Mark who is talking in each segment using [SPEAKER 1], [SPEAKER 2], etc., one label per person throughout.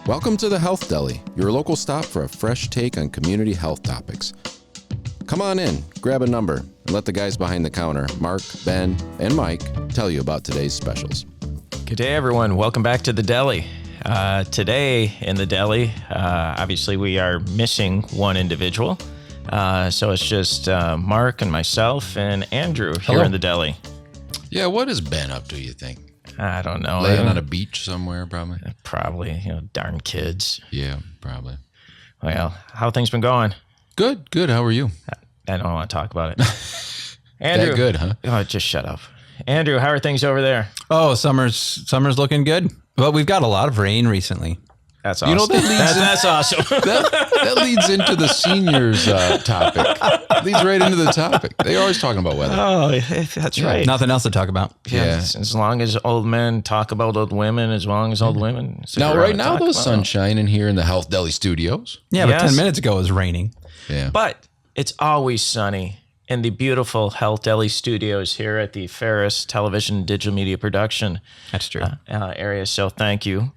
[SPEAKER 1] Welcome to the Health Deli, your local stop for a fresh take on community health topics. Come on in, grab a number, and let the guys behind the counter, Mark, Ben, and Mike, tell you about today's specials.
[SPEAKER 2] Good day, everyone. Welcome back to the deli. Today in the deli, obviously we are missing one individual. So it's just Mark and myself and Andrew here in the deli.
[SPEAKER 3] Yeah, what is Ben up to, you think?
[SPEAKER 2] I don't know.
[SPEAKER 3] Laying on a beach somewhere, probably?
[SPEAKER 2] Probably, darn kids.
[SPEAKER 3] Yeah, probably.
[SPEAKER 2] Well, how things been going?
[SPEAKER 3] Good. How are you?
[SPEAKER 2] I don't want to talk about it. Andrew.
[SPEAKER 3] That good, huh?
[SPEAKER 2] Oh, just shut up. Andrew, how are things over there?
[SPEAKER 4] Oh, summer's looking good. But we've got a lot of rain recently.
[SPEAKER 2] That's awesome. That's awesome.
[SPEAKER 3] that leads into the seniors topic. Leads right into the topic. They're always talking about weather.
[SPEAKER 2] Oh, that's right.
[SPEAKER 4] Nothing else to talk about.
[SPEAKER 2] Yeah. As long as old men talk about old women, as long as old women.
[SPEAKER 3] Now, right now, the sun's shining here in the Health Deli studios.
[SPEAKER 4] Yeah, but 10 minutes ago it was raining.
[SPEAKER 3] Yeah.
[SPEAKER 2] But it's always sunny in the beautiful Health Deli studios here at the Ferris Television Digital Media Production.
[SPEAKER 4] That's true.
[SPEAKER 2] Area. So thank you.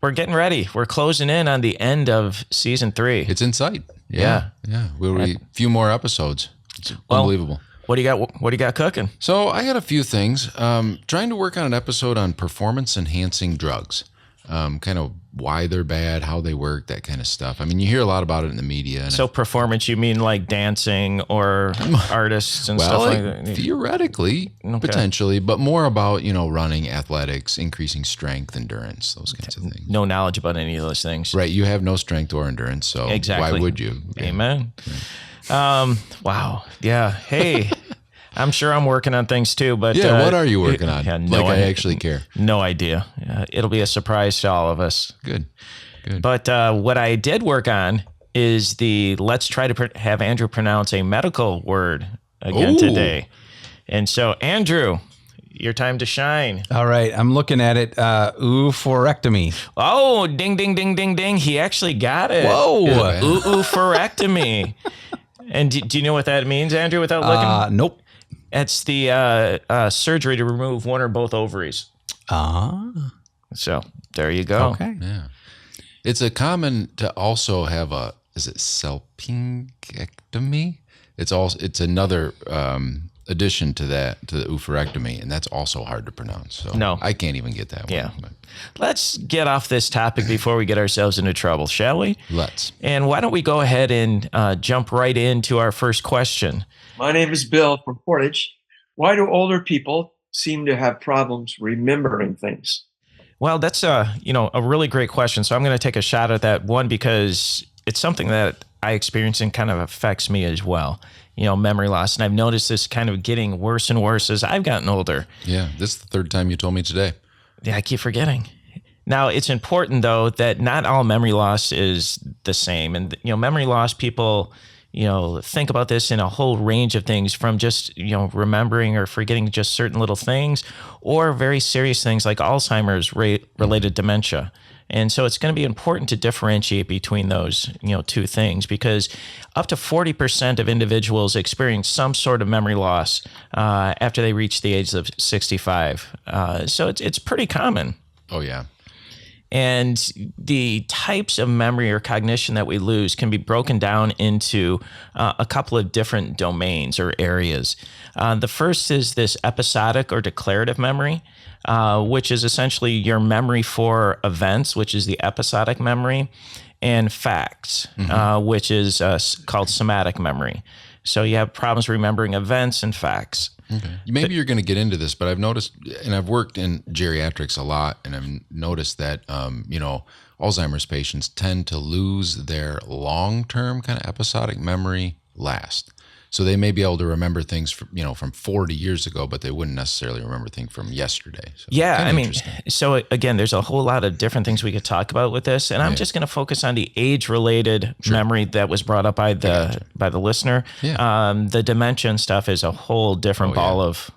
[SPEAKER 2] We're getting ready. We're closing in on the end of season 3.
[SPEAKER 3] It's in sight. Yeah. We'll be a few more episodes. It's unbelievable.
[SPEAKER 2] What do you got? What do you got cooking?
[SPEAKER 3] So I got a few things. Trying to work on an episode on performance enhancing drugs. Kind of why they're bad, how they work, that kind of stuff. I mean, you hear a lot about it in the media.
[SPEAKER 2] So performance, you mean like dancing or artists and stuff like that?
[SPEAKER 3] Theoretically, potentially, but more about, running, athletics, increasing strength, endurance, those kinds of things.
[SPEAKER 2] No knowledge about any of those things.
[SPEAKER 3] Right. You have no strength or endurance, so why would you?
[SPEAKER 2] Amen. Yeah. Wow. Yeah. Hey, I'm sure I'm working on things too, but
[SPEAKER 3] what are you working on? I actually care.
[SPEAKER 2] No idea. It'll be a surprise to all of us.
[SPEAKER 3] Good.
[SPEAKER 2] But what I did work on is let's try to have Andrew pronounce a medical word again today. And so, Andrew, your time to shine.
[SPEAKER 4] All right, I'm looking at it. Oophorectomy.
[SPEAKER 2] Oh, ding, ding, ding, ding, ding. He actually got it.
[SPEAKER 4] Whoa.
[SPEAKER 2] Oophorectomy. And do you know what that means, Andrew, without looking?
[SPEAKER 4] Nope.
[SPEAKER 2] It's the surgery to remove one or both ovaries. So there you go.
[SPEAKER 4] Okay.
[SPEAKER 3] Yeah. It's a common to also have is it salpingectomy? It's another addition to the oophorectomy, and that's also hard to pronounce. So
[SPEAKER 2] no,
[SPEAKER 3] I can't even get that one.
[SPEAKER 2] Yeah. Let's get off this topic before we get ourselves into trouble, shall we?
[SPEAKER 3] Let's.
[SPEAKER 2] And why don't we go ahead and jump right into our first question.
[SPEAKER 5] My name is Bill from Portage. Why do older people seem to have problems remembering things?
[SPEAKER 2] Well, that's a really great question. So I'm going to take a shot at that one because it's something that I experience and kind of affects me as well. Memory loss. And I've noticed this kind of getting worse and worse as I've gotten older.
[SPEAKER 3] Yeah, this is the third time you told me today.
[SPEAKER 2] Yeah, I keep forgetting. Now, it's important, though, that not all memory loss is the same. And, memory loss, people, think about this in a whole range of things from just, remembering or forgetting just certain little things or very serious things like Alzheimer's related dementia. And so it's going to be important to differentiate between those, two things because up to 40% of individuals experience some sort of memory loss after they reach the age of 65. So it's pretty common.
[SPEAKER 3] Oh, yeah.
[SPEAKER 2] And the types of memory or cognition that we lose can be broken down into a couple of different domains or areas. The first is this episodic or declarative memory, which is essentially your memory for events, which is the episodic memory, and facts, which is called somatic memory. So you have problems remembering events and facts.
[SPEAKER 3] Okay. Maybe you're going to get into this, but I've noticed, and I've worked in geriatrics a lot, and I've noticed that, Alzheimer's patients tend to lose their long-term kind of episodic memory last. So they may be able to remember things from 40 years ago, but they wouldn't necessarily remember things from yesterday. So
[SPEAKER 2] yeah, so again, there's a whole lot of different things we could talk about with this, and I'm just going to focus on the age-related memory that was brought up by the listener.
[SPEAKER 3] Yeah.
[SPEAKER 2] The dementia and stuff is a whole different ball of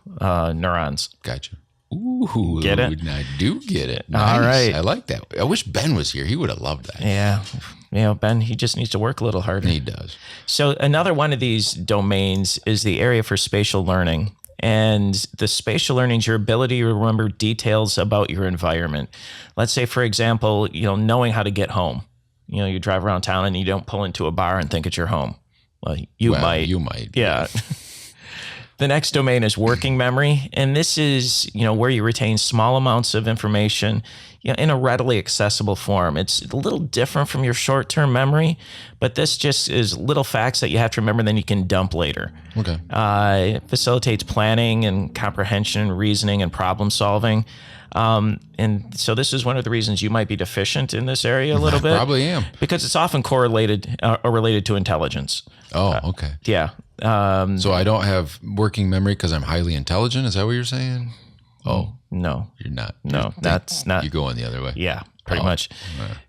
[SPEAKER 2] neurons.
[SPEAKER 3] Gotcha. Ooh,
[SPEAKER 2] get it?
[SPEAKER 3] I do get it. Nice.
[SPEAKER 2] All right.
[SPEAKER 3] I like that. I wish Ben was here. He would have loved that.
[SPEAKER 2] Yeah. Ben, he just needs to work a little harder.
[SPEAKER 3] He does.
[SPEAKER 2] So another one of these domains is the area for spatial learning. And the spatial learning is your ability to remember details about your environment. Let's say, for example, knowing how to get home. You drive around town and you don't pull into a bar and think it's your home. Well, you might.
[SPEAKER 3] You might.
[SPEAKER 2] Yeah. The next domain is working memory. And this is, where you retain small amounts of information, in a readily accessible form. It's a little different from your short-term memory, but this just is little facts that you have to remember, then you can dump later.
[SPEAKER 3] Okay.
[SPEAKER 2] It facilitates planning and comprehension, reasoning, and problem solving. And so this is one of the reasons you might be deficient in this area a little bit.
[SPEAKER 3] Probably am.
[SPEAKER 2] Because it's often correlated or related to intelligence.
[SPEAKER 3] Oh, okay.
[SPEAKER 2] Yeah.
[SPEAKER 3] So I don't have working memory because I'm highly intelligent. Is that what you're saying? Oh,
[SPEAKER 2] no.
[SPEAKER 3] you're not.
[SPEAKER 2] No, that's not.
[SPEAKER 3] You're going the other way.
[SPEAKER 2] Yeah, pretty much.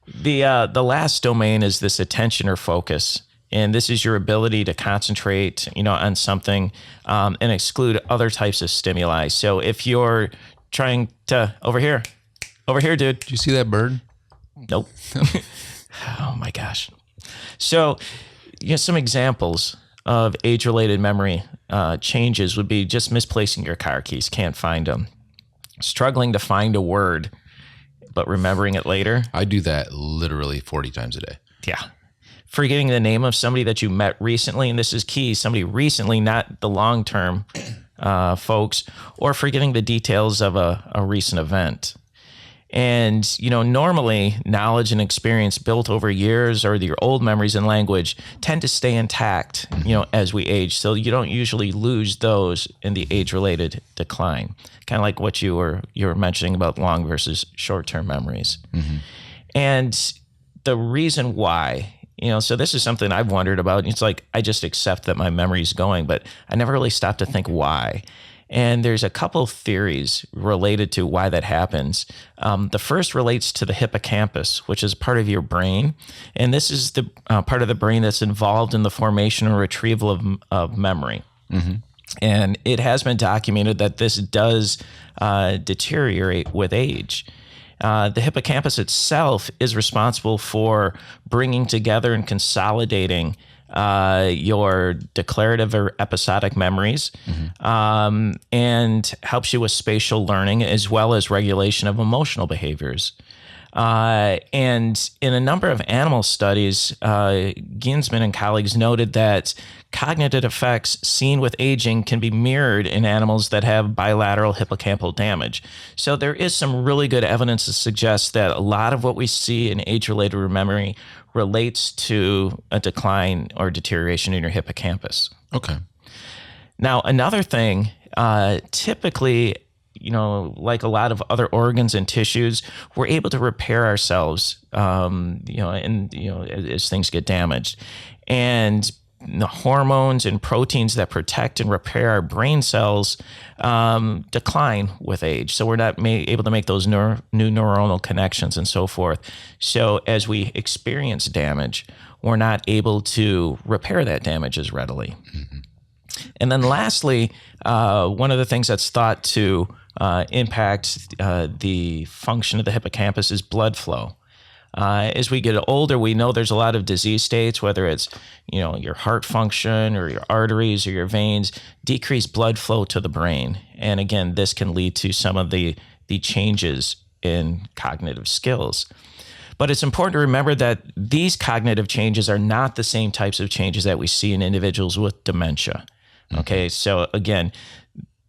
[SPEAKER 2] The last domain is this attention or focus. And this is your ability to concentrate, on something and exclude other types of stimuli. So if you're trying to, over here, dude.
[SPEAKER 3] Did you see that bird?
[SPEAKER 2] Nope. Oh my gosh. So, some examples of age-related memory changes would be just misplacing your car keys, can't find them. Struggling to find a word, but remembering it later.
[SPEAKER 3] I do that literally 40 times a day.
[SPEAKER 2] Yeah. Forgetting the name of somebody that you met recently, and this is key, somebody recently, not the long-term folks, or forgetting the details of a recent event. And, normally knowledge and experience built over years or your old memories and language tend to stay intact, as we age. So you don't usually lose those in the age-related decline. Kind of like what you were mentioning about long versus short-term memories. Mm-hmm. And the reason why, so this is something I've wondered about. It's like, I just accept that my memory's going, but I never really stopped to think why. And there's a couple theories related to why that happens. The first relates to the hippocampus, which is part of your brain. And this is the part of the brain that's involved in the formation or retrieval of memory. Mm-hmm. And it has been documented that this does deteriorate with age. The hippocampus itself is responsible for bringing together and consolidating your declarative or episodic memories, mm-hmm. And helps you with spatial learning as well as regulation of emotional behaviors. And in a number of animal studies, Ginsman and colleagues noted that cognitive effects seen with aging can be mirrored in animals that have bilateral hippocampal damage. So there is some really good evidence to suggest that a lot of what we see in age-related memory relates to a decline or deterioration in your hippocampus.
[SPEAKER 3] Okay.
[SPEAKER 2] Now, another thing, typically, like a lot of other organs and tissues, we're able to repair ourselves, as things get damaged. And the hormones and proteins that protect and repair our brain cells decline with age. So we're not able to make those new neuronal connections and so forth. So as we experience damage, we're not able to repair that damage as readily. Mm-hmm. And then lastly, one of the things that's thought to impact the function of the hippocampus is blood flow. As we get older, we know there's a lot of disease states, whether it's, your heart function or your arteries or your veins, decrease blood flow to the brain. And again, this can lead to some of the changes in cognitive skills. But it's important to remember that these cognitive changes are not the same types of changes that we see in individuals with dementia. Okay, so again,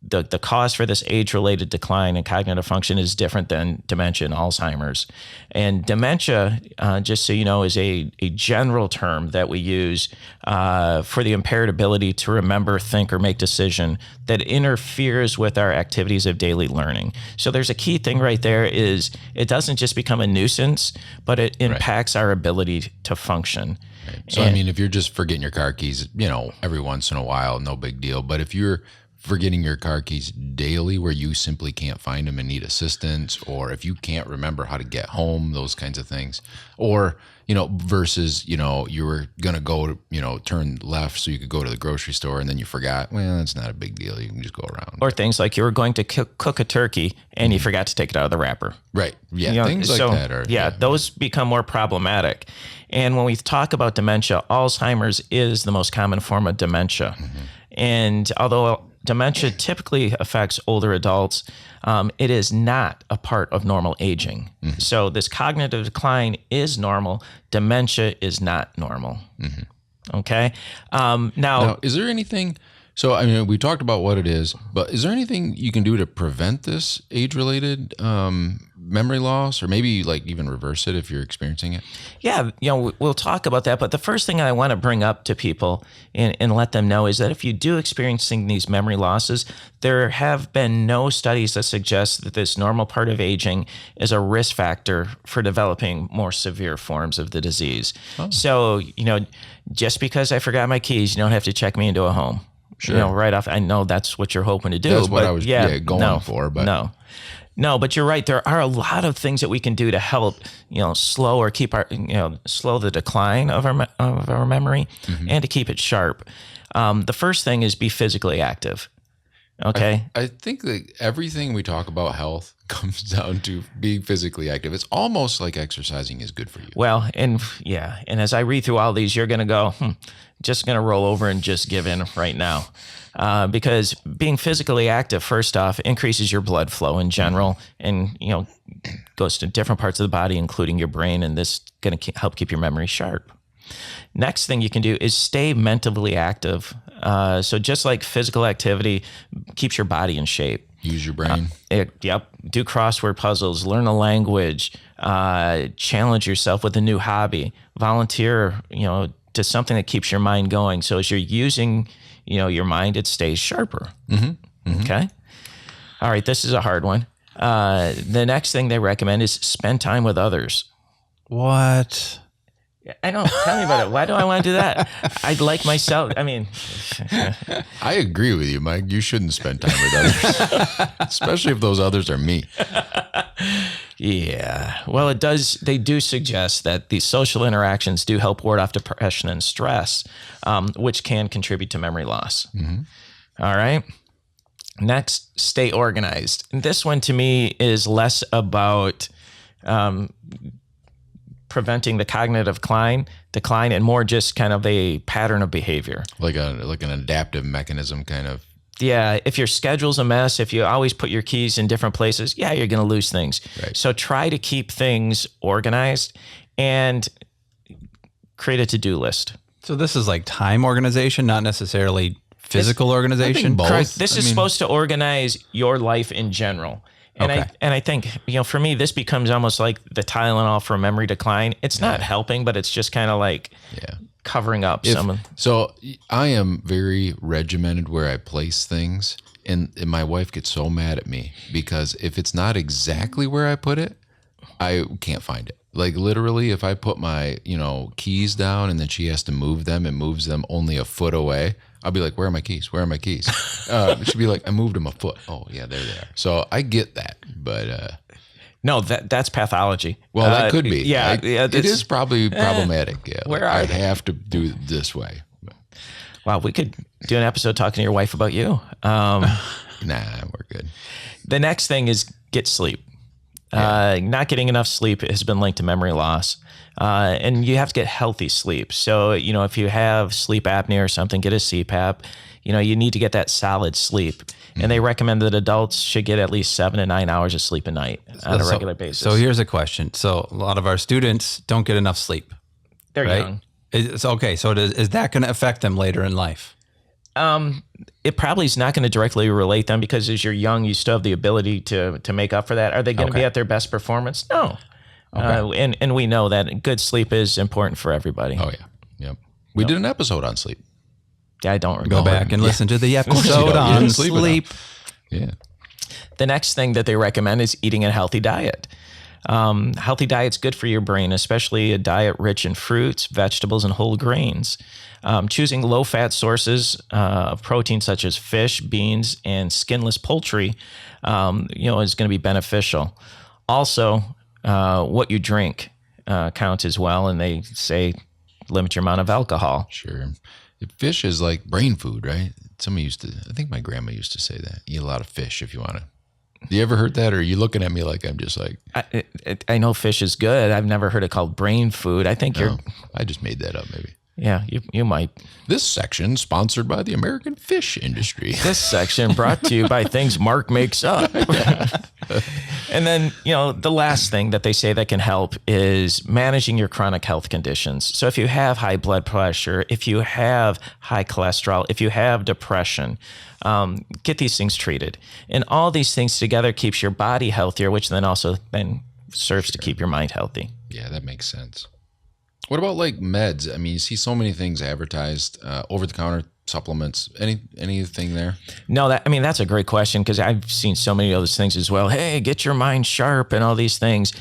[SPEAKER 2] the cause for this age-related decline in cognitive function is different than dementia and Alzheimer's. And dementia, just so you know, is a general term that we use for the impaired ability to remember, think, or make decision that interferes with our activities of daily learning. So there's a key thing right there is it doesn't just become a nuisance, but it impacts our ability to function.
[SPEAKER 3] Right. So, if you're just forgetting your car keys, every once in a while, no big deal. But if you're forgetting your car keys daily where you simply can't find them and need assistance, or if you can't remember how to get home, those kinds of things, or, versus, you were going to go, turn left so you could go to the grocery store and then you forgot, well, it's not a big deal. You can just go around.
[SPEAKER 2] Or things like you were going to cook a turkey and you forgot to take it out of the wrapper.
[SPEAKER 3] Right. Yeah. Things like that are.
[SPEAKER 2] Yeah, those become more problematic. And when we talk about dementia, Alzheimer's is the most common form of dementia. Mm-hmm. And although dementia typically affects older adults. It is not a part of normal aging. So this cognitive decline is normal. Dementia is not normal. Okay.
[SPEAKER 3] Now, is there anything? So, I mean, we talked about what it is, but is there anything you can do to prevent this age-related memory loss, or maybe like even reverse it if you're experiencing it?
[SPEAKER 2] Yeah, we'll talk about that. But the first thing I want to bring up to people and let them know is that if you do experiencing these memory losses, there have been no studies that suggest that this normal part of aging is a risk factor for developing more severe forms of the disease. So, just because I forgot my keys, you don't have to check me into a home.
[SPEAKER 3] Sure.
[SPEAKER 2] Right off. I know that's what you're hoping to do.
[SPEAKER 3] That's what I was going for. But
[SPEAKER 2] No, but you're right. There are a lot of things that we can do to help, slow or keep slow the decline of our memory and to keep it sharp. The first thing is be physically active. Okay.
[SPEAKER 3] I think that everything we talk about health comes down to being physically active. It's almost like exercising is good for you.
[SPEAKER 2] Well, and as I read through all these, you're going to go, just going to roll over and just give in right now. Because being physically active, first off, increases your blood flow in general and, goes to different parts of the body, including your brain, and this is going to help keep your memory sharp. Next thing you can do is stay mentally active. So just like physical activity keeps your body in shape.
[SPEAKER 3] Use your brain.
[SPEAKER 2] Do crossword puzzles, learn a language, challenge yourself with a new hobby, volunteer, to something that keeps your mind going. So as you're using, your mind, it stays sharper. Okay. All right. This is a hard one. The next thing they recommend is spend time with others.
[SPEAKER 4] What?
[SPEAKER 2] I know. Tell me about it. Why do I want to do that? I'd like myself. I mean,
[SPEAKER 3] I agree with you, Mike. You shouldn't spend time with others, especially if those others are me.
[SPEAKER 2] Yeah. Well, it does. They do suggest that these social interactions do help ward off depression and stress, which can contribute to memory loss. All right. Next, stay organized. And this one to me is less about preventing the cognitive decline and more just kind of a pattern of behavior.
[SPEAKER 3] Like an adaptive mechanism kind of.
[SPEAKER 2] Yeah, if your schedule's a mess, if you always put your keys in different places, you're going to lose things.
[SPEAKER 3] Right.
[SPEAKER 2] So try to keep things organized and create a to-do list.
[SPEAKER 4] So this is like time organization, not necessarily physical organization?
[SPEAKER 3] both.
[SPEAKER 2] Correct. This is supposed to organize your life in general. And
[SPEAKER 4] Okay.
[SPEAKER 2] I think, for me, this becomes almost like the Tylenol for memory decline. It's not helping, but it's just kind of like covering up some of.
[SPEAKER 3] So I am very regimented where I place things, and my wife gets so mad at me because if it's not exactly where I put it, I can't find it. Like literally, if I put my keys down and then she has to move them and moves them only a foot away, I'll be like, "Where are my keys? Where are my keys?" She'd be like, "I moved them a foot." Oh yeah, there they are. So I get that, but
[SPEAKER 2] No, that's pathology.
[SPEAKER 3] well, that could be.
[SPEAKER 2] Yeah,
[SPEAKER 3] it is probably problematic. Yeah,
[SPEAKER 2] where
[SPEAKER 3] like,
[SPEAKER 2] are
[SPEAKER 3] I'd
[SPEAKER 2] they?
[SPEAKER 3] have to do it this way.
[SPEAKER 2] Wow, we could do an episode talking to your wife about you.
[SPEAKER 3] Nah, we're good.
[SPEAKER 2] The next thing is get sleep. Not getting enough sleep has been linked to memory loss. And you have to get healthy sleep. So, if you have sleep apnea or something, get a CPAP. You need to get that solid sleep. And they recommend that adults should get at least 7 to 9 hours of sleep a night on a regular basis.
[SPEAKER 4] So here's a question. So a lot of our students don't get enough sleep.
[SPEAKER 2] They're
[SPEAKER 4] right?
[SPEAKER 2] young.
[SPEAKER 4] It's okay. So is that going to affect them later in life?
[SPEAKER 2] It probably is not going to directly relate them because as you're young, you still have the ability to make up for that. Are they going to be at their best performance? No. Okay. And we know that good sleep is important for everybody.
[SPEAKER 3] Oh yeah, yep. We did an episode on sleep.
[SPEAKER 2] I don't recall.
[SPEAKER 4] Go back and listen to the episode
[SPEAKER 3] You
[SPEAKER 4] on
[SPEAKER 3] didn't sleep
[SPEAKER 4] sleep.
[SPEAKER 3] Yeah.
[SPEAKER 2] The next thing that they recommend is eating a healthy diet. Healthy diet's good for your brain, especially a diet rich in fruits, vegetables, and whole grains. Choosing low-fat sources of protein such as fish, beans, and skinless poultry, is going to be beneficial. Also, what you drink counts as well, and they say limit your amount of alcohol.
[SPEAKER 3] Sure. Fish is like brain food, right? I think my grandma used to say that. Eat a lot of fish if you want to. You ever heard that, or are you looking at me like I'm just like...
[SPEAKER 2] I know fish is good. I've never heard it called brain food. I think
[SPEAKER 3] I just made that up maybe.
[SPEAKER 2] Yeah, you might.
[SPEAKER 3] This section sponsored by the American fish industry.
[SPEAKER 2] This section brought to you by things Mark makes up. And then, the last thing that they say that can help is managing your chronic health conditions. So if you have high blood pressure, if you have high cholesterol, if you have depression, get these things treated. And all these things together keeps your body healthier, which then also serves to keep your mind healthy.
[SPEAKER 3] Yeah, that makes sense. What about like meds? I mean, you see so many things advertised, over-the-counter supplements. Anything there?
[SPEAKER 2] No, that's a great question, because I've seen so many of those things as well. Hey, get your mind sharp and all these things.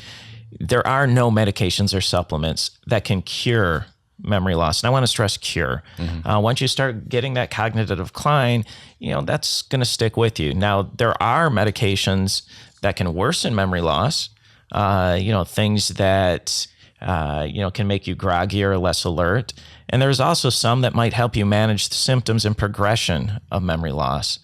[SPEAKER 2] There are no medications or supplements that can cure memory loss. And I want to stress cure. Mm-hmm. Once you start getting that cognitive decline, that's going to stick with you. Now, there are medications that can worsen memory loss, things that can make you groggy or less alert. And there's also some that might help you manage the symptoms and progression of memory loss.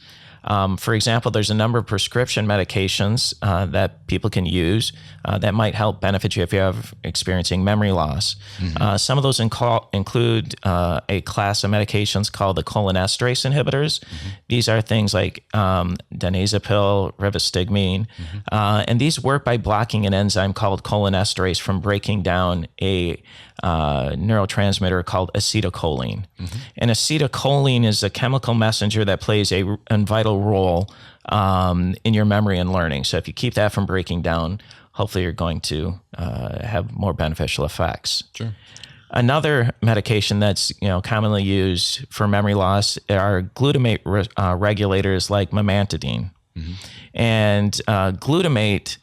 [SPEAKER 2] For example, there's a number of prescription medications that people can use that might help benefit you if you're experiencing memory loss. Mm-hmm. Some of those include a class of medications called the cholinesterase inhibitors. Mm-hmm. These are things like donazepam, rivastigmine, and these work by blocking an enzyme called cholinesterase from breaking down a neurotransmitter called acetylcholine. Mm-hmm. And acetylcholine is a chemical messenger that plays a vital role in your memory and learning. So if you keep that from breaking down, hopefully you're going to have more beneficial effects.
[SPEAKER 3] Sure.
[SPEAKER 2] Another medication that's commonly used for memory loss are glutamate regulators like memantidine. Mm-hmm. And glutamate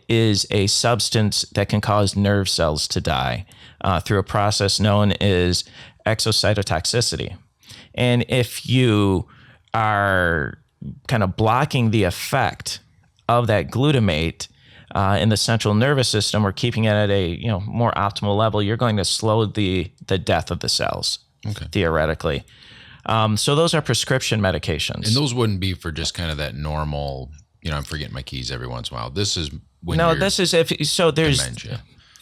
[SPEAKER 2] is a substance that can cause nerve cells to die through a process known as exocytotoxicity. And if you are kind of blocking the effect of that glutamate in the central nervous system, or keeping it at a more optimal level, you're going to slow the death of the cells, theoretically. So those are prescription medications.
[SPEAKER 3] And those wouldn't be for just kind of that normal, I'm forgetting my keys every once in a while. This is when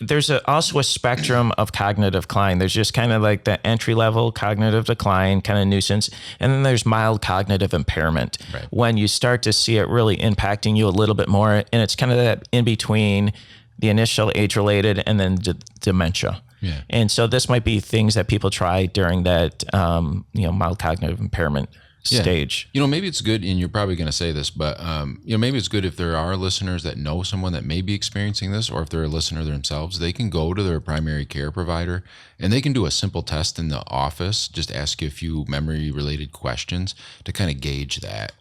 [SPEAKER 3] there's also a spectrum of cognitive decline. There's just kind of like the entry level cognitive decline, kind of nuisance. And then there's mild cognitive impairment, right, when you start to see it really impacting you a little bit more. And it's kind of that in between the initial age-related and then dementia. Yeah. And so this might be things that people try during that, mild cognitive impairment stage. Maybe it's good, and you're probably going to say this, but maybe it's good if there are listeners that know someone that may be experiencing this, or if they're a listener themselves, they can go to their primary care provider and they can do a simple test in the office, just ask you a few memory related questions to kind of gauge that,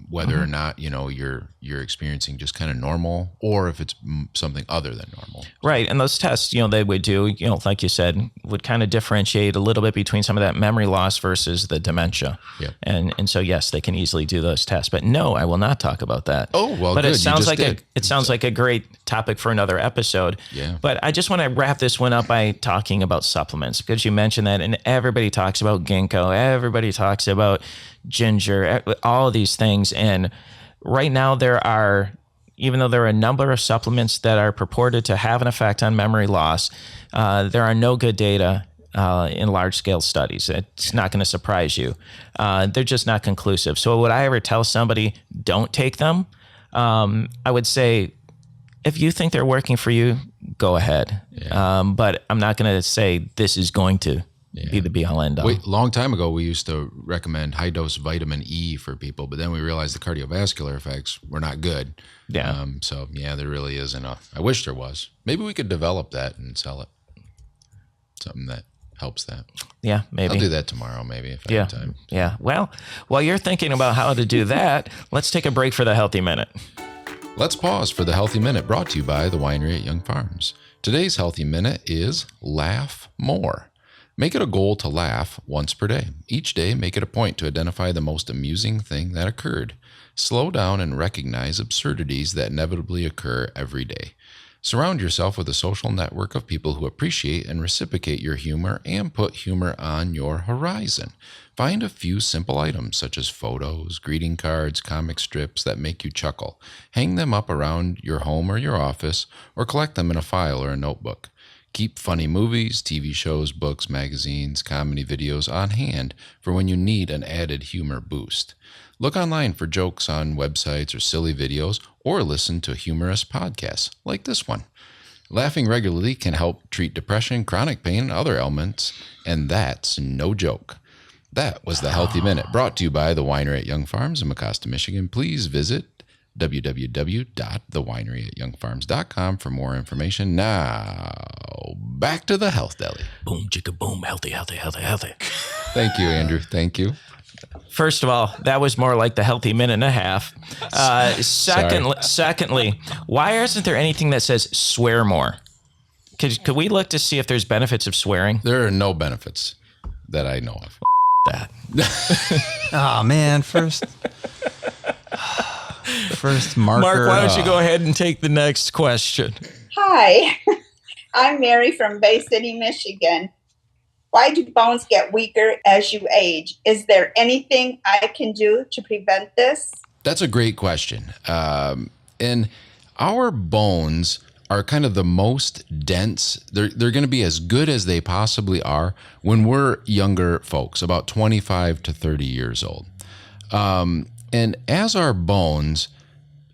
[SPEAKER 3] whether or not you're experiencing just kind of normal, or if it's something other than normal.
[SPEAKER 2] Right. And those tests, they would do, like you said, would kind of differentiate a little bit between some of that memory loss versus the dementia. Yeah. And so, yes, they can easily do those tests. But no, I will not talk about that.
[SPEAKER 3] Oh, well,
[SPEAKER 2] but
[SPEAKER 3] good.
[SPEAKER 2] It sounds like a great topic for another episode.
[SPEAKER 3] Yeah.
[SPEAKER 2] But I just want to wrap this one up by talking about supplements, because you mentioned that, and everybody talks about ginkgo, everybody talks about ginger, all these things. And right now even though there are a number of supplements that are purported to have an effect on memory loss, there are no good data in large-scale studies. It's not going to surprise you. They're just not conclusive. So would I ever tell somebody, don't take them? I would say, if you think they're working for you, go ahead. Yeah. But I'm not going to say this is going to be the be-all, end-all.
[SPEAKER 3] Long time ago, we used to recommend high-dose vitamin E for people, but then we realized the cardiovascular effects were not good.
[SPEAKER 2] Yeah.
[SPEAKER 3] There really isn't I wish there was. Maybe we could develop that and sell it. Something that helps that.
[SPEAKER 2] Yeah, maybe.
[SPEAKER 3] I'll do that tomorrow, maybe, if I have time.
[SPEAKER 2] Yeah. Well, while you're thinking about how to do that, let's take a break for the Healthy Minute.
[SPEAKER 3] Let's pause for the Healthy Minute, brought to you by the winery at Young Farms. Today's Healthy Minute is laugh more. Make it a goal to laugh once per day. Each day, make it a point to identify the most amusing thing that occurred. Slow down and recognize absurdities that inevitably occur every day. Surround yourself with a social network of people who appreciate and reciprocate your humor and put humor on your horizon. Find a few simple items such as photos, greeting cards, comic strips that make you chuckle. Hang them up around your home or your office, or collect them in a file or a notebook. Keep funny movies, TV shows, books, magazines, comedy videos on hand for when you need an added humor boost. Look online for jokes on websites or silly videos, or listen to humorous podcasts like this one. Laughing regularly can help treat depression, chronic pain, and other ailments, and that's no joke. That was the Healthy Minute, brought to you by the Winery at Young Farms in Mecosta, Michigan. Please visit www.thewinery@youngfarms.com for more information. Now, back to the Health Deli.
[SPEAKER 2] Boom, chicka, boom, healthy, healthy, healthy, healthy.
[SPEAKER 3] Thank you, Andrew. Thank you.
[SPEAKER 2] First of all, that was more like the healthy minute and a half. Secondly, why isn't there anything that says swear more? Could we look to see if there's benefits of swearing?
[SPEAKER 3] There are no benefits that I know of.
[SPEAKER 2] That.
[SPEAKER 4] Oh man, first marker.
[SPEAKER 2] Mark, why don't you go ahead and take the next question?
[SPEAKER 6] Hi, I'm Mary from Bay City, Michigan. Why do bones get weaker as you age? Is there anything I can do to prevent this?
[SPEAKER 3] That's a great question. And our bones are kind of the most dense. They're going to be as good as they possibly are when we're younger folks, about 25 to 30 years old. And as our bones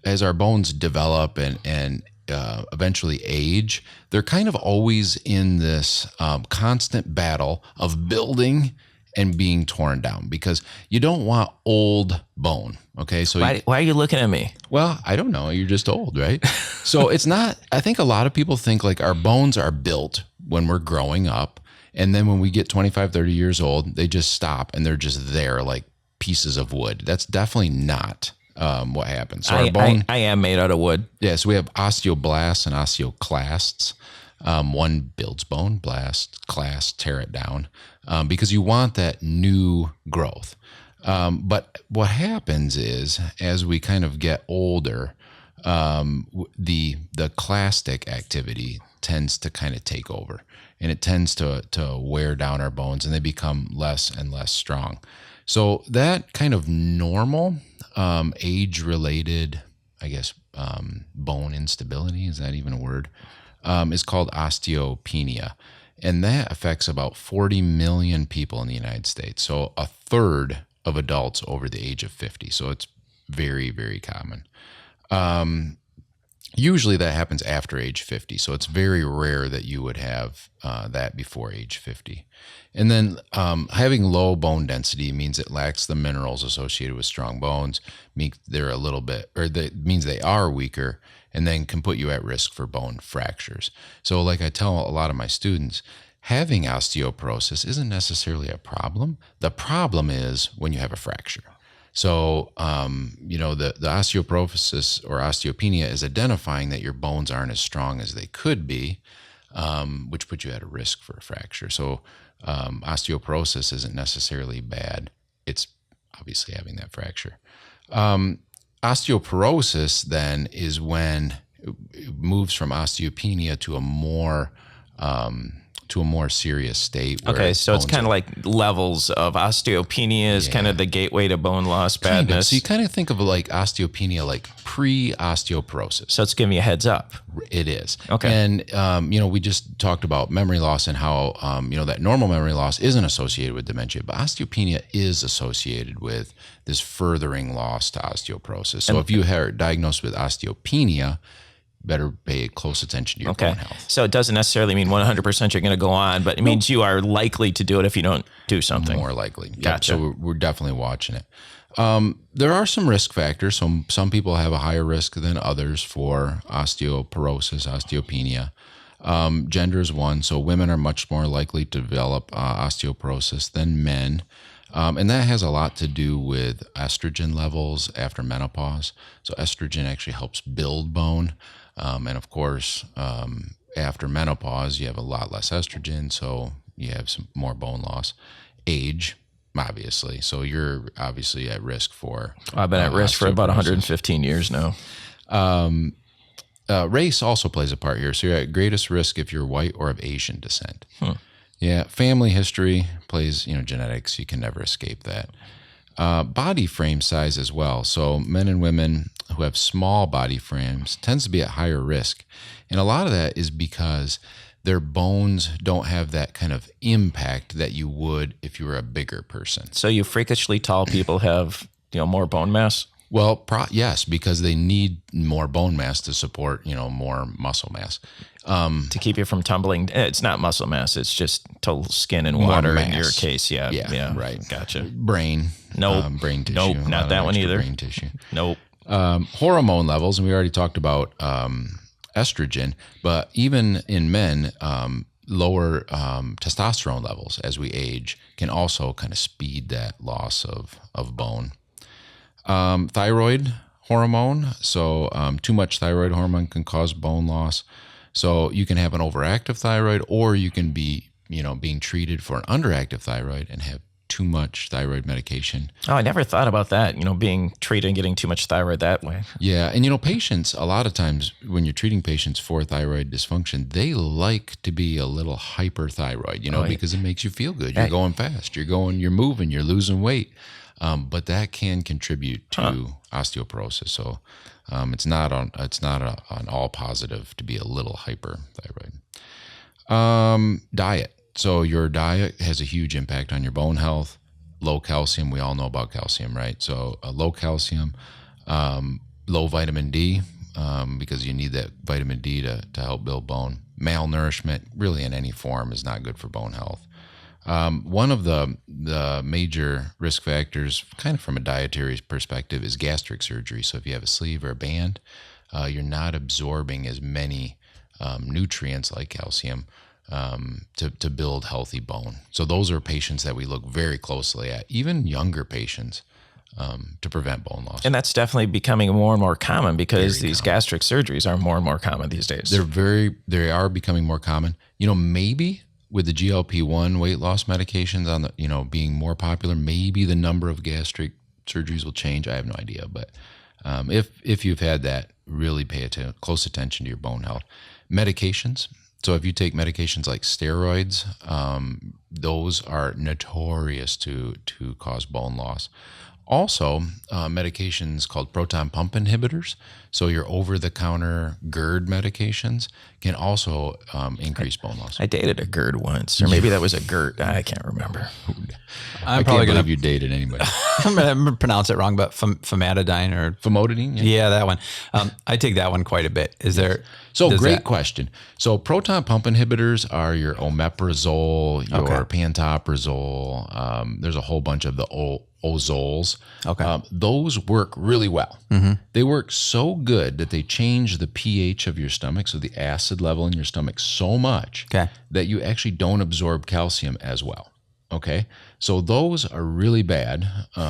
[SPEAKER 3] develop and eventually age, they're kind of always in this constant battle of building and being torn down, because you don't want old bone. Okay. So
[SPEAKER 2] why are you looking at me?
[SPEAKER 3] Well, I don't know. You're just old, right? So it's not, I think a lot of people think like our bones are built when we're growing up. And then when we get 25, 30 years old, they just stop and they're just there like pieces of wood. That's definitely not what happens. So our bone,
[SPEAKER 2] I am made out of wood.
[SPEAKER 3] Yeah. So we have osteoblasts and osteoclasts. One builds bone, blast, clast, tear it down, because you want that new growth. But what happens is, as we kind of get older, the clastic activity tends to kind of take over, and it tends to wear down our bones, and they become less and less strong. So that kind of normal age-related, I guess, bone instability, is that even a word? Is called osteopenia. And that affects about 40 million people in the United States. So a third of adults over the age of 50. So it's very, very common. Usually that happens after age 50. So it's very rare that you would have that before age 50. And then having low bone density means it lacks the minerals associated with strong bones. Means they're a little bit, or that means they are weaker, and then can put you at risk for bone fractures. So like I tell a lot of my students, having osteoporosis isn't necessarily a problem. The problem is when you have a fracture. So, the osteoporosis or osteopenia is identifying that your bones aren't as strong as they could be, which puts you at a risk for a fracture. So osteoporosis isn't necessarily bad. It's obviously having that fracture. Osteoporosis then is when it moves from osteopenia to a more serious state.
[SPEAKER 2] Okay, so it's kind of like levels of osteopenia is kind of the gateway to bone loss badness.
[SPEAKER 3] So you kind of think of like osteopenia like pre-osteoporosis.
[SPEAKER 2] So it's giving you a heads up.
[SPEAKER 3] It is.
[SPEAKER 2] Okay.
[SPEAKER 3] And, we just talked about memory loss and how, that normal memory loss isn't associated with dementia, but osteopenia is associated with this furthering loss to osteoporosis. So if you are diagnosed with osteopenia, better pay close attention to your bone health.
[SPEAKER 2] So it doesn't necessarily mean 100% you're going to go on, but it means you are likely to do it if you don't do something.
[SPEAKER 3] More likely.
[SPEAKER 2] Gotcha.
[SPEAKER 3] Yep. So we're definitely watching it. There are some risk factors. Some people have a higher risk than others for osteoporosis, osteopenia. Gender is one. So women are much more likely to develop osteoporosis than men. And that has a lot to do with estrogen levels after menopause. So estrogen actually helps build bone. And of course, after menopause, you have a lot less estrogen, so you have some more bone loss. Age, obviously. So you're obviously at risk for
[SPEAKER 2] I've been at risk for about 115 years now.
[SPEAKER 3] Race also plays a part here. So you're at greatest risk if you're white or of Asian descent. Yeah, family history plays, genetics. You can never escape that. Body frame size as well. So men and women who have small body frames tends to be at higher risk. And a lot of that is because their bones don't have that kind of impact that you would if you were a bigger person.
[SPEAKER 2] So you freakishly tall people have, more bone mass?
[SPEAKER 3] Well, yes, because they need more bone mass to support, more muscle mass.
[SPEAKER 2] To keep you from tumbling. It's not muscle mass. It's just total skin and
[SPEAKER 3] More
[SPEAKER 2] water in
[SPEAKER 3] mass.
[SPEAKER 2] your case. Yeah.
[SPEAKER 3] Yeah, right.
[SPEAKER 2] Gotcha.
[SPEAKER 3] Brain.
[SPEAKER 2] Nope.
[SPEAKER 3] Brain tissue.
[SPEAKER 2] Nope,
[SPEAKER 3] A lot
[SPEAKER 2] not
[SPEAKER 3] of
[SPEAKER 2] that one
[SPEAKER 3] extra
[SPEAKER 2] either.
[SPEAKER 3] Brain tissue.
[SPEAKER 2] Nope.
[SPEAKER 3] Hormone levels, and we already talked about estrogen, but even in men, lower testosterone levels as we age can also kind of speed that loss of bone. Thyroid hormone, so too much thyroid hormone can cause bone loss. So you can have an overactive thyroid, or you can be, being treated for an underactive thyroid and have too much thyroid medication.
[SPEAKER 2] Oh, I never thought about that, being treated and getting too much thyroid that way.
[SPEAKER 3] Yeah. And, patients, a lot of times when you're treating patients for thyroid dysfunction, they like to be a little hyperthyroid, because it makes you feel good. You're going fast, you're moving, you're losing weight. But that can contribute to osteoporosis. So it's not an all positive to be a little hyperthyroid. Diet. So your diet has a huge impact on your bone health. Low calcium, we all know about calcium, right? So low calcium, low vitamin D, because you need that vitamin D to help build bone. Malnourishment, really in any form, is not good for bone health. One of the major risk factors, kind of from a dietary perspective, is gastric surgery. So if you have a sleeve or a band, you're not absorbing as many nutrients like calcium to build healthy bone. So those are patients that we look very closely at, even younger patients, to prevent bone loss.
[SPEAKER 2] And that's definitely becoming more and more common because these gastric surgeries are more and more common these days.
[SPEAKER 3] They are becoming more common. Maybe with the GLP-1 weight loss medications on the, being more popular, maybe the number of gastric surgeries will change. I have no idea, but if you've had that, really pay close attention to your bone health. Medications. So if you take medications like steroids, those are notorious to cause bone loss. Also, medications called proton pump inhibitors, so your over-the-counter GERD medications, can also increase bone loss.
[SPEAKER 2] I dated a GERD once, or maybe that was a GERD. I can't remember.
[SPEAKER 3] I can't believe you dated anybody.
[SPEAKER 4] I'm going to pronounce it wrong, but famotidine or
[SPEAKER 3] famotidine?
[SPEAKER 4] Yeah, that one. I take that one quite a bit. Is there...
[SPEAKER 3] So great question. So proton pump inhibitors are your omeprazole, your pantoprazole. There's a whole bunch of the ozoles.
[SPEAKER 4] Okay.
[SPEAKER 3] Those work really well.
[SPEAKER 4] Mm-hmm.
[SPEAKER 3] They work so good that they change the pH of your stomach, so the acid level in your stomach, so much that you actually don't absorb calcium as well. Okay. So those are really bad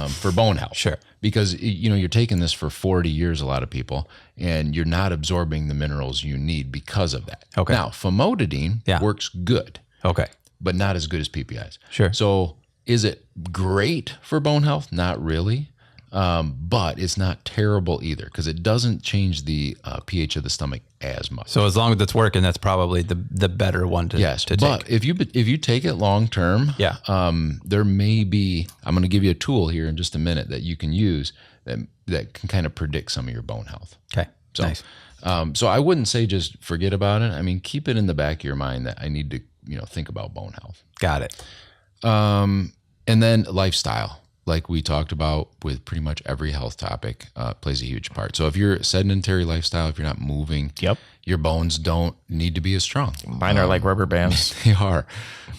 [SPEAKER 3] for bone health.
[SPEAKER 4] Sure.
[SPEAKER 3] Because, you're taking this for 40 years, a lot of people, and you're not absorbing the minerals you need because of that.
[SPEAKER 4] Okay.
[SPEAKER 3] Now, famotidine works good.
[SPEAKER 4] Okay.
[SPEAKER 3] But not as good as PPIs.
[SPEAKER 4] Sure.
[SPEAKER 3] So is it great for bone health? Not really. But it's not terrible either, because it doesn't change the pH of the stomach as much.
[SPEAKER 4] So as long as it's working, that's probably the better one to take.
[SPEAKER 3] But if you take it long term, there may be. I'm going to give you a tool here in just a minute that you can use that can kind of predict some of your bone health.
[SPEAKER 4] Okay.
[SPEAKER 3] So,
[SPEAKER 4] nice.
[SPEAKER 3] So I wouldn't say just forget about it. I mean, keep it in the back of your mind that I need to think about bone health.
[SPEAKER 4] Got it.
[SPEAKER 3] And then lifestyle, like we talked about with pretty much every health topic, plays a huge part. So if you're a sedentary lifestyle, if you're not moving, your bones don't need to be as strong.
[SPEAKER 2] Mine are like rubber bands.
[SPEAKER 3] They are.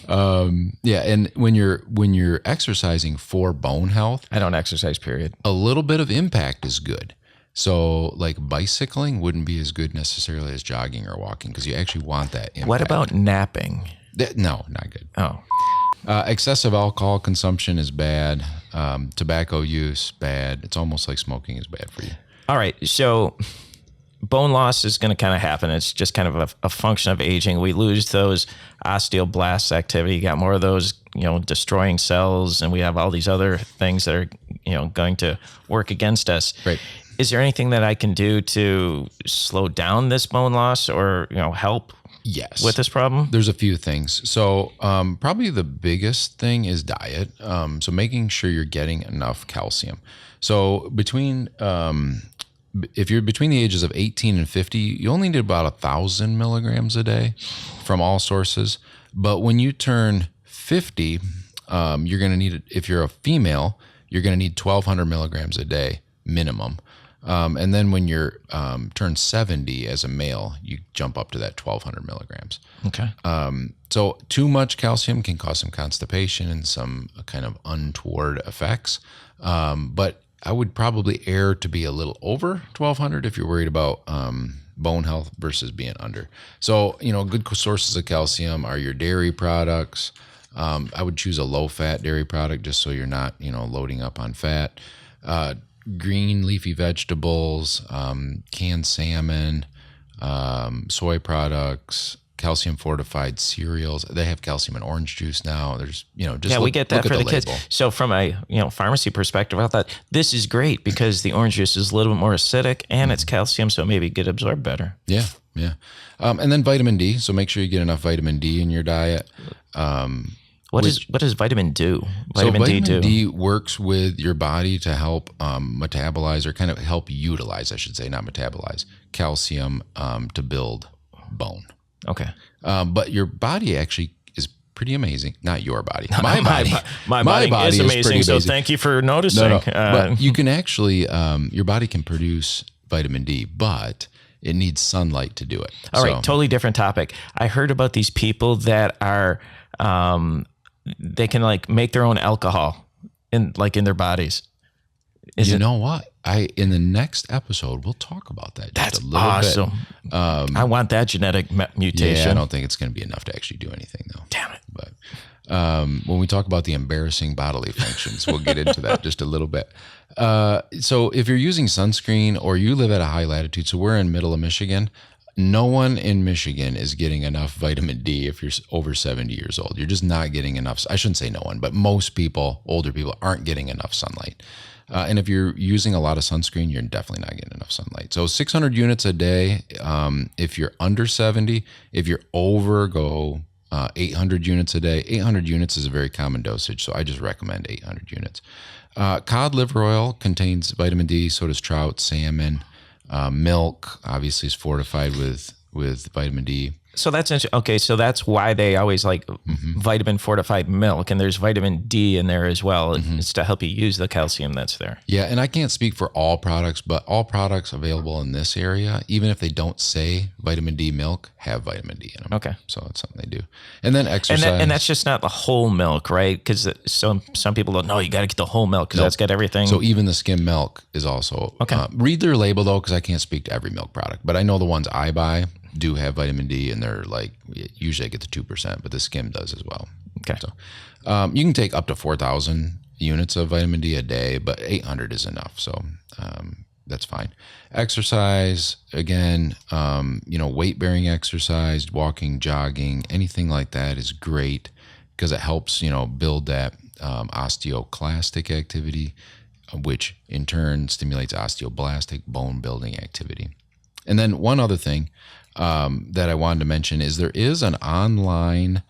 [SPEAKER 3] And when you're exercising for bone health,
[SPEAKER 2] I don't exercise, period.
[SPEAKER 3] A little bit of impact is good. So like bicycling wouldn't be as good necessarily as jogging or walking, because you actually want that impact.
[SPEAKER 2] What about napping?
[SPEAKER 3] No, not good.
[SPEAKER 2] Oh.
[SPEAKER 3] Excessive alcohol consumption is bad. Tobacco use, bad. It's almost like smoking is bad for you.
[SPEAKER 2] All right. So bone loss is going to kind of happen. It's just kind of a function of aging. We lose those osteoblasts activity. You got more of those, destroying cells, and we have all these other things that are, going to work against us.
[SPEAKER 3] Right.
[SPEAKER 2] Is there anything that I can do to slow down this bone loss or, help with this problem?
[SPEAKER 3] There's a few things. So probably the biggest thing is diet. So making sure you're getting enough calcium. So between if you're between the ages of 18 and 50, you only need about 1,000 milligrams a day from all sources. But when you turn 50, you're going to need, if you're a female, you're going to need 1,200 milligrams a day minimum. And then when you're turn 70 as a male, you jump up to that 1,200 milligrams.
[SPEAKER 2] Okay.
[SPEAKER 3] So too much calcium can cause some constipation and some kind of untoward effects. But I would probably err to be a little over 1,200 if you're worried about bone health versus being under. So, good sources of calcium are your dairy products. I would choose a low-fat dairy product just so you're not, loading up on fat. Green leafy vegetables, canned salmon, soy products, calcium fortified cereals. They have calcium in orange juice now. There's, just
[SPEAKER 2] we get that for the kids.
[SPEAKER 3] label.
[SPEAKER 2] So from a pharmacy perspective, I thought this is great because the orange juice is a little bit more acidic and it's calcium, so maybe get absorbed better.
[SPEAKER 3] Yeah. And then vitamin D. So make sure you get enough vitamin D in your diet.
[SPEAKER 2] What does vitamin do?
[SPEAKER 3] Vitamin D works with your body to help metabolize, or kind of help utilize, I should say, not metabolize, calcium to build bone.
[SPEAKER 2] Okay.
[SPEAKER 3] But your body actually is pretty amazing. Not your body.
[SPEAKER 2] My body is amazing. So thank you for noticing.
[SPEAKER 3] No. But you can actually, your body can produce vitamin D, but it needs sunlight to do it.
[SPEAKER 2] All right. Totally different topic. I heard about these people that are, they can make their own alcohol in their bodies.
[SPEAKER 3] Know what? In the next episode, we'll talk about that.
[SPEAKER 2] That's awesome. I want that genetic mutation.
[SPEAKER 3] Yeah, I don't think it's going to be enough to actually do anything, though.
[SPEAKER 2] Damn it.
[SPEAKER 3] But when we talk about the embarrassing bodily functions, we'll get into that just a little bit. So if you're using sunscreen or you live at a high latitude, so we're in middle of Michigan, no one in Michigan is getting enough vitamin D if you're over 70 years old. You're just not getting enough. I shouldn't say no one, but most people, older people, aren't getting enough sunlight. And if you're using a lot of sunscreen, you're definitely not getting enough sunlight. So 600 units a day if you're under 70. If you're over, go 800 units a day. 800 units is a very common dosage, so I just recommend 800 units. Cod liver oil contains vitamin D, so does trout, salmon. Milk obviously is fortified with vitamin D.
[SPEAKER 2] So that's okay. So that's why they always vitamin fortified milk, and there's vitamin D in there as well. It's to help you use the calcium that's there.
[SPEAKER 3] Yeah, and I can't speak for all products, but all products available in this area, even if they don't say vitamin D milk, have vitamin D in them.
[SPEAKER 2] Okay,
[SPEAKER 3] so that's something they do. And then exercise,
[SPEAKER 2] and that's just not the whole milk, right? Because some people don't know you got to get the whole milk because that's got everything.
[SPEAKER 3] So even the skim milk is also
[SPEAKER 2] okay.
[SPEAKER 3] Read their label though, because I can't speak to every milk product, but I know the ones I buy do have vitamin D, and they're usually I get the 2%, but the skim does as well.
[SPEAKER 2] Okay.
[SPEAKER 3] So you can take up to 4,000 units of vitamin D a day, but 800 is enough. So that's fine. Exercise, again, weight bearing exercise, walking, jogging, anything like that is great because it helps, build that osteoclastic activity, which in turn stimulates osteoblastic bone building activity. And then one other thing that I wanted to mention is there is an online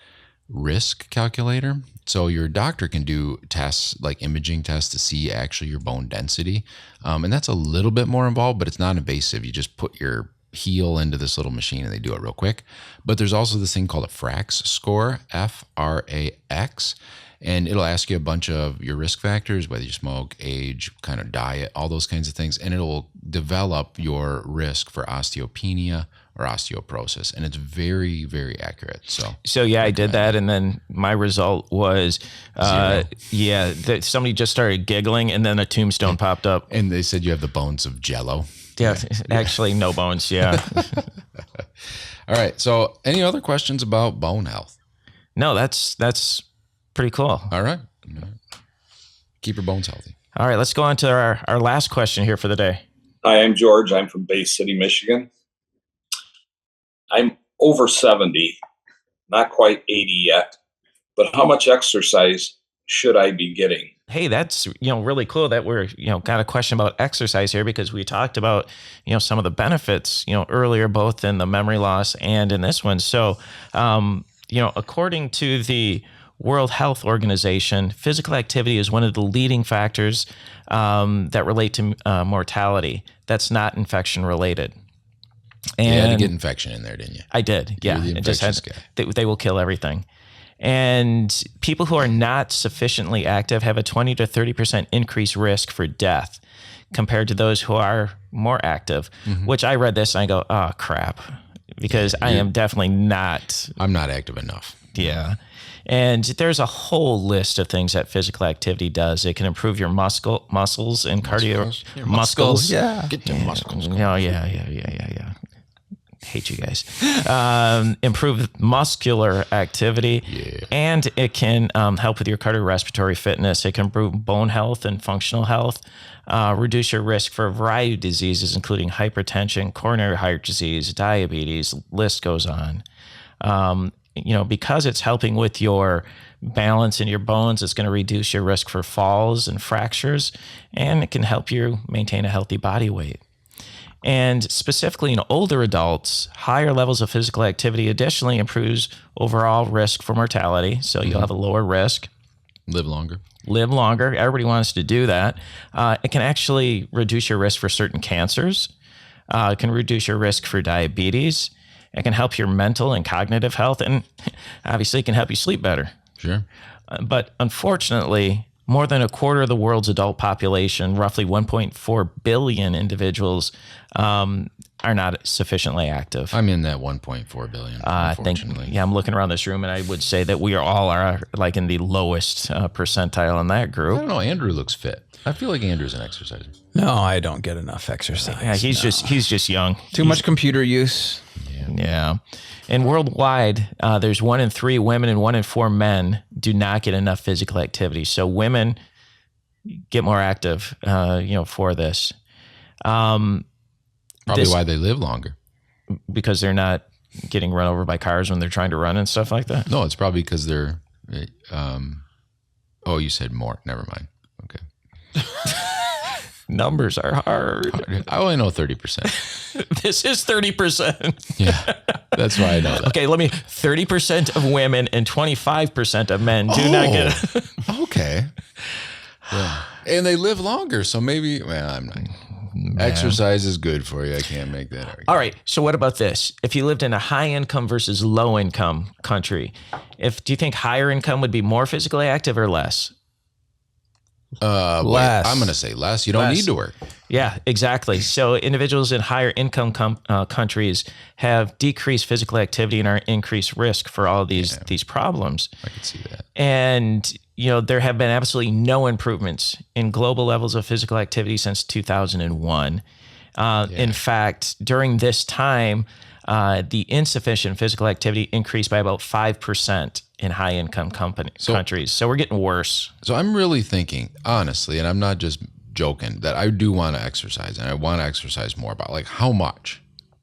[SPEAKER 3] risk calculator. So your doctor can do tests like imaging tests to see actually your bone density. And that's a little bit more involved, but it's not invasive. You just put your heel into this little machine and they do it real quick. But there's also this thing called a FRAX score, FRAX. And it'll ask you a bunch of your risk factors, whether you smoke, age, kind of diet, all those kinds of things. And it'll develop your risk for osteopenia or osteoporosis. And it's very, very accurate. So
[SPEAKER 2] yeah, I did that. And then my result was, somebody just started giggling and then a tombstone popped up.
[SPEAKER 3] And they said you have the bones of Jell-O.
[SPEAKER 2] Yeah, actually no bones. Yeah.
[SPEAKER 3] All right. So any other questions about bone health?
[SPEAKER 2] No, that's pretty cool.
[SPEAKER 3] All right. Keep your bones healthy.
[SPEAKER 2] All right, let's go on to our last question here for the day.
[SPEAKER 7] Hi, I'm George. I'm from Bay City, Michigan. I'm over 70, not quite 80 yet, but how much exercise should I be getting?
[SPEAKER 2] Hey, that's, really cool that we're, got a question about exercise here because we talked about, some of the benefits, earlier, both in the memory loss and in this one. So, according to the World Health Organization, physical activity is one of the leading factors that relate to mortality. that's not infection related.
[SPEAKER 3] You had to
[SPEAKER 2] And
[SPEAKER 3] get infection in there, didn't you?
[SPEAKER 2] I did. Yeah.
[SPEAKER 3] You're the
[SPEAKER 2] It just had,
[SPEAKER 3] infectious guy.
[SPEAKER 2] they will kill everything. And people who are not sufficiently active have a 20 to 30% increased risk for death compared to those who are more active, which I read this and I go, oh, crap, because I am definitely not.
[SPEAKER 3] I'm not active enough.
[SPEAKER 2] Yeah. And there's a whole list of things that physical activity does. It can improve your muscles and cardio muscles.
[SPEAKER 4] Yeah.
[SPEAKER 3] Get your muscles.
[SPEAKER 2] Oh, yeah. Hate you guys. Improve muscular activity, and it can help with your cardiorespiratory fitness. It can improve bone health and functional health, reduce your risk for a variety of diseases, including hypertension, coronary heart disease, diabetes, list goes on. Because it's helping with your balance in your bones, it's going to reduce your risk for falls and fractures, and it can help you maintain a healthy body weight. And specifically in older adults, higher levels of physical activity additionally improves overall risk for mortality. So you'll have a lower risk.
[SPEAKER 3] Live longer.
[SPEAKER 2] Everybody wants to do that. It can actually reduce your risk for certain cancers. It can reduce your risk for diabetes. It can help your mental and cognitive health. And obviously it can help you sleep better.
[SPEAKER 3] Sure.
[SPEAKER 2] But unfortunately, more than a quarter of the world's adult population, roughly 1.4 billion individuals, are not sufficiently active.
[SPEAKER 3] I'm in that 1.4 billion, unfortunately.
[SPEAKER 2] I'm looking around this room, and I would say that we are like in the lowest percentile in that
[SPEAKER 3] I
[SPEAKER 2] group.
[SPEAKER 3] don't know. Andrew looks fit. I feel like Andrew's an exerciser.
[SPEAKER 4] No, I don't get enough exercise.
[SPEAKER 2] Yeah, he's just young.
[SPEAKER 4] Too much computer use.
[SPEAKER 2] Yeah. And worldwide, there's 1 in 3 women and 1 in 4 men do not get enough physical activity. So women get more active, for this.
[SPEAKER 3] Probably why they live longer.
[SPEAKER 2] Because they're not getting run over by cars when they're trying to run and stuff like that.
[SPEAKER 3] No, it's probably because they're, you said more. Never mind. Okay.
[SPEAKER 2] Numbers are hard.
[SPEAKER 3] I only know 30%.
[SPEAKER 2] This is 30%.
[SPEAKER 3] Yeah, that's why I know that.
[SPEAKER 2] Okay, 30% of women and 25% of men do not get it.
[SPEAKER 3] Okay. Yeah. And they live longer, so maybe, I'm not. Exercise is good for you. I can't make that argument.
[SPEAKER 2] All right, so what about this? If you lived in a high income versus low income country, do you think higher income would be more physically active or less?
[SPEAKER 4] Less.
[SPEAKER 3] I'm going to say less. You don't need to work.
[SPEAKER 2] Yeah, exactly. So individuals in higher income countries have decreased physical activity and are increased risk for all these problems.
[SPEAKER 3] I can see that.
[SPEAKER 2] And there have been absolutely no improvements in global levels of physical activity since 2001. In fact, during this time, the insufficient physical activity increased by about 5% in high-income countries. So we're getting worse.
[SPEAKER 3] So I'm really thinking, honestly, and I'm not just joking, that I do want to exercise, and I want to exercise more. About how much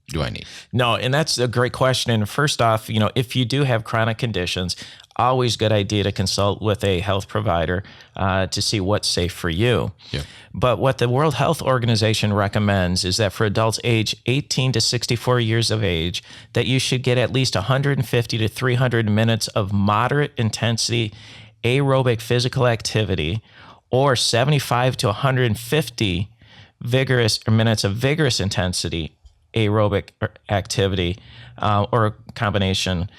[SPEAKER 3] do I need?
[SPEAKER 2] No, and that's a great question. And first off, if you do have chronic conditions, always good idea to consult with a health provider to see what's safe for you.
[SPEAKER 3] Yeah.
[SPEAKER 2] But what the World Health Organization recommends is that for adults age 18 to 64 years of age, that you should get at least 150 to 300 minutes of moderate intensity aerobic physical activity, or 75 to 150 minutes of vigorous intensity aerobic activity, or a combination,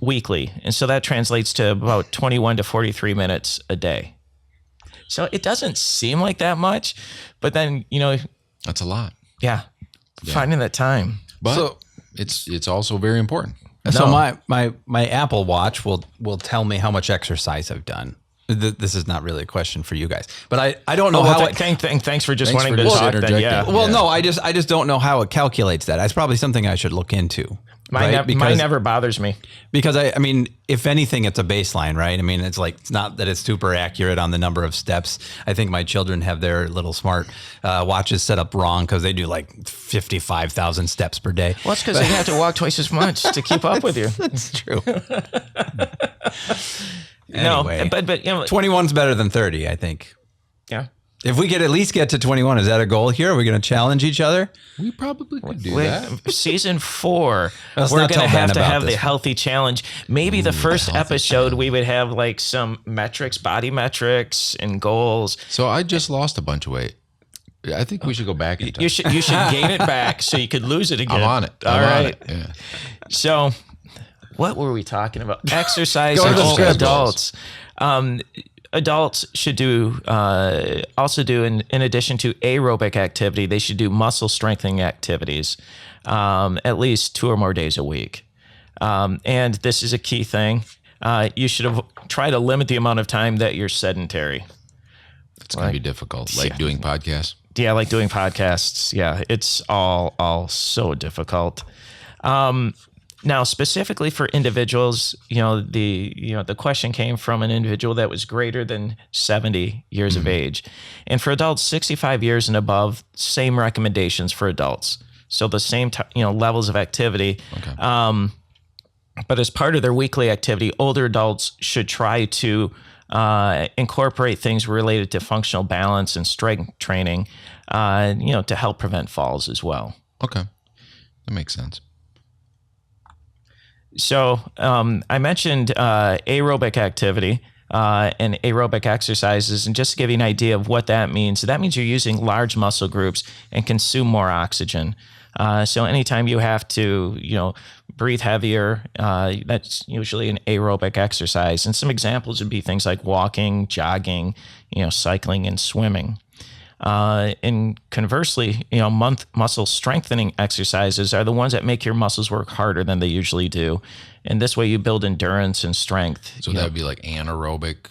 [SPEAKER 2] weekly. And so that translates to about 21 to 43 minutes a day. So it doesn't seem like that much, but then,
[SPEAKER 3] That's a lot.
[SPEAKER 2] yeah. Finding that time.
[SPEAKER 3] But it's also very important.
[SPEAKER 4] So my Apple Watch will tell me how much exercise I've done. This is not really a question for you guys, but I don't know how.
[SPEAKER 2] Thanks for just
[SPEAKER 3] Thanks
[SPEAKER 2] wanting
[SPEAKER 3] for
[SPEAKER 2] to
[SPEAKER 3] just
[SPEAKER 2] talk. Then,
[SPEAKER 3] interjecting.
[SPEAKER 2] yeah.
[SPEAKER 4] Well, no, I just don't know how it calculates that. It's probably something I should look into.
[SPEAKER 2] Mine never bothers me.
[SPEAKER 4] Because I mean, if anything, it's a baseline, right? I mean, it's not that it's super accurate on the number of steps. I think my children have their little smart watches set up wrong because they do 55,000 steps per day.
[SPEAKER 2] Well, it's because they have to walk twice as much to keep up with you.
[SPEAKER 4] That's true.
[SPEAKER 2] Anyway. No, but
[SPEAKER 4] 21's better than 30, I think.
[SPEAKER 2] Yeah.
[SPEAKER 4] If we could at least get to 21, is that a goal here? Are we going to challenge each other?
[SPEAKER 3] We probably could do that.
[SPEAKER 2] Season 4,
[SPEAKER 4] Let's
[SPEAKER 2] we're
[SPEAKER 4] not
[SPEAKER 2] going to
[SPEAKER 4] tell
[SPEAKER 2] have
[SPEAKER 4] Ben
[SPEAKER 2] to
[SPEAKER 4] about
[SPEAKER 2] have the
[SPEAKER 4] this.
[SPEAKER 2] healthy challenge. Maybe the first episode, we would have some metrics, body metrics and goals.
[SPEAKER 3] So I just lost a bunch of weight. I think we should go back in time.
[SPEAKER 2] You should gain it back so you could lose it again.
[SPEAKER 3] I'm on it.
[SPEAKER 2] All right.
[SPEAKER 3] Yeah.
[SPEAKER 2] So, what were we talking about? Exercise
[SPEAKER 3] Go
[SPEAKER 2] in
[SPEAKER 3] to the
[SPEAKER 2] older
[SPEAKER 3] script.
[SPEAKER 2] adults. Adults should also do in addition to aerobic activity, they should do muscle strengthening activities at least 2 or more days a week. And this is a key thing. You should try to limit the amount of time that you're sedentary.
[SPEAKER 3] It's going to be difficult, like doing podcasts.
[SPEAKER 2] Yeah, like doing podcasts. Yeah, it's all so difficult. Now, specifically for individuals, the question came from an individual that was greater than 70 years of age, and for adults 65 years and above, same recommendations for adults. So the same levels of activity.
[SPEAKER 3] Okay.
[SPEAKER 2] But as part of their weekly activity, older adults should try to incorporate things related to functional balance and strength training, to help prevent falls as well.
[SPEAKER 3] Okay. That makes sense.
[SPEAKER 2] So I mentioned aerobic activity and aerobic exercises, and just to give you an idea of what that means you're using large muscle groups and consume more oxygen. So anytime you have to, breathe heavier, that's usually an aerobic exercise. And some examples would be things like walking, jogging, cycling, and swimming. And conversely, muscle strengthening exercises are the ones that make your muscles work harder than they usually do. And this way you build endurance and strength.
[SPEAKER 3] So that would be like anaerobic,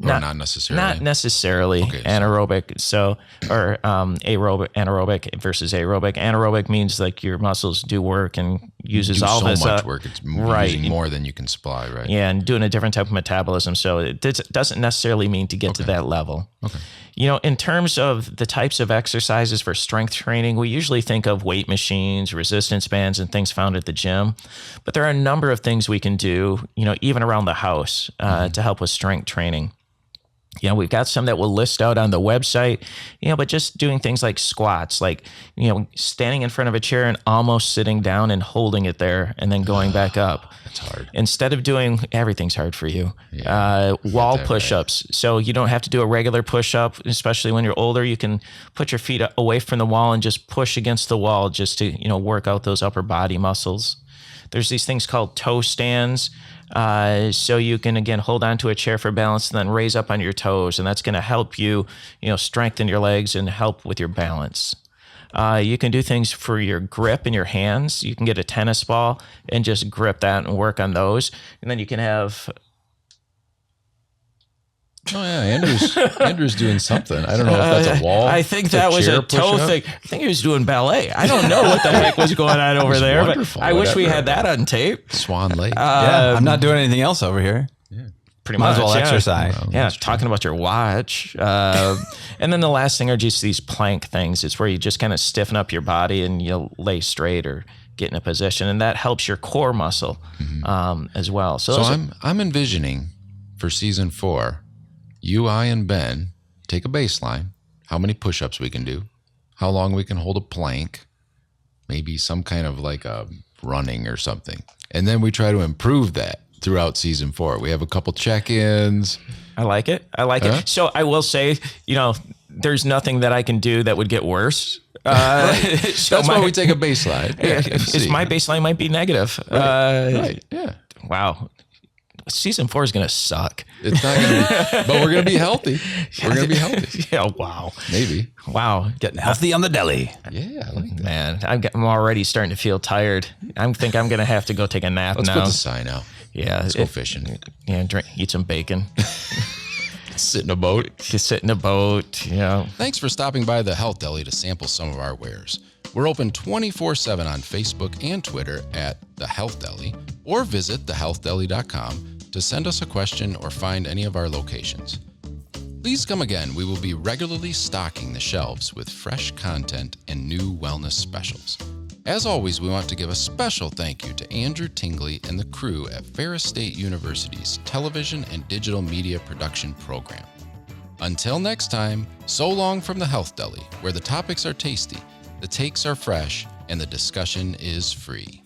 [SPEAKER 3] or not necessarily?
[SPEAKER 2] Not necessarily anaerobic. So, or anaerobic versus aerobic. Anaerobic means like your muscles do work and uses all
[SPEAKER 3] so
[SPEAKER 2] this
[SPEAKER 3] much work. It's using more than you can supply, right?
[SPEAKER 2] Yeah, and doing a different type of metabolism. So it doesn't necessarily mean to get to that level.
[SPEAKER 3] Okay.
[SPEAKER 2] In terms of the types of exercises for strength training, we usually think of weight machines, resistance bands, and things found at the gym. But there are a number of things we can do, even around the house to help with strength training. We've got some that we'll list out on the website, but just doing things like squats, like, standing in front of a chair and almost sitting down and holding it there and then going back up.
[SPEAKER 3] That's hard.
[SPEAKER 2] Instead of doing, everything's hard for you, wall
[SPEAKER 3] that
[SPEAKER 2] push-ups. Right. So you don't have to do a regular push-up, especially when you're older. You can put your feet away from the wall and just push against the wall just to, work out those upper body muscles. There's these things called toe stands. So you can, again, hold onto a chair for balance and then raise up on your toes. And that's going to help you, strengthen your legs and help with your balance. You can do things for your grip in your hands. You can get a tennis ball and just grip that and work on those. And then you can have...
[SPEAKER 3] Oh yeah, Andrew's doing something. I don't know if that's a wall.
[SPEAKER 2] I think that was a toe thing. I think he was doing ballet. I don't know what the heck was going on over there, but I wish we had that on tape.
[SPEAKER 3] Swan Lake.
[SPEAKER 4] I'm not doing anything else over here.
[SPEAKER 3] Yeah.
[SPEAKER 2] Pretty
[SPEAKER 4] Might
[SPEAKER 2] much.
[SPEAKER 4] as well exercise.
[SPEAKER 2] Well, talking about your watch. And then the last thing are just these plank things. It's where you just kind of stiffen up your body and you lay straight or get in a position, and that helps your core muscle as well. So
[SPEAKER 3] I'm envisioning for season 4. You, I, and Ben take a baseline, how many push-ups we can do, how long we can hold a plank, maybe some kind of like a running or something. And then we try to improve that throughout season 4. We have a couple check-ins.
[SPEAKER 2] I like it. It. So I will say, there's nothing that I can do that would get worse.
[SPEAKER 3] Right. So that's why we take a baseline.
[SPEAKER 2] Yeah, my baseline might be negative.
[SPEAKER 3] Right. Yeah.
[SPEAKER 2] Wow. Season 4 is going to suck. It's
[SPEAKER 3] not going to be, but we're going to be healthy. We're going to be healthy.
[SPEAKER 2] Yeah, wow.
[SPEAKER 3] Maybe.
[SPEAKER 2] Wow.
[SPEAKER 4] Getting healthy on the deli.
[SPEAKER 3] Yeah, I like that.
[SPEAKER 2] Man, I'm already starting to feel tired. I think I'm going to have to go take a nap now.
[SPEAKER 3] Let's put the sign out.
[SPEAKER 2] Yeah.
[SPEAKER 3] Let's go fishing.
[SPEAKER 2] Yeah, eat some bacon.
[SPEAKER 3] Sit in a boat.
[SPEAKER 2] Just sit in a boat,
[SPEAKER 3] Thanks for stopping by the Health Deli to sample some of our wares. We're open 24/7 on Facebook and Twitter at The Health Deli, or visit thehealthdeli.com to send us a question or find any of our locations. Please come again. We will be regularly stocking the shelves with fresh content and new wellness specials. As always, we want to give a special thank you to Andrew Tingley and the crew at Ferris State University's Television and Digital Media Production Program. Until next time, so long from the Health Deli, where the topics are tasty, the takes are fresh, and the discussion is free.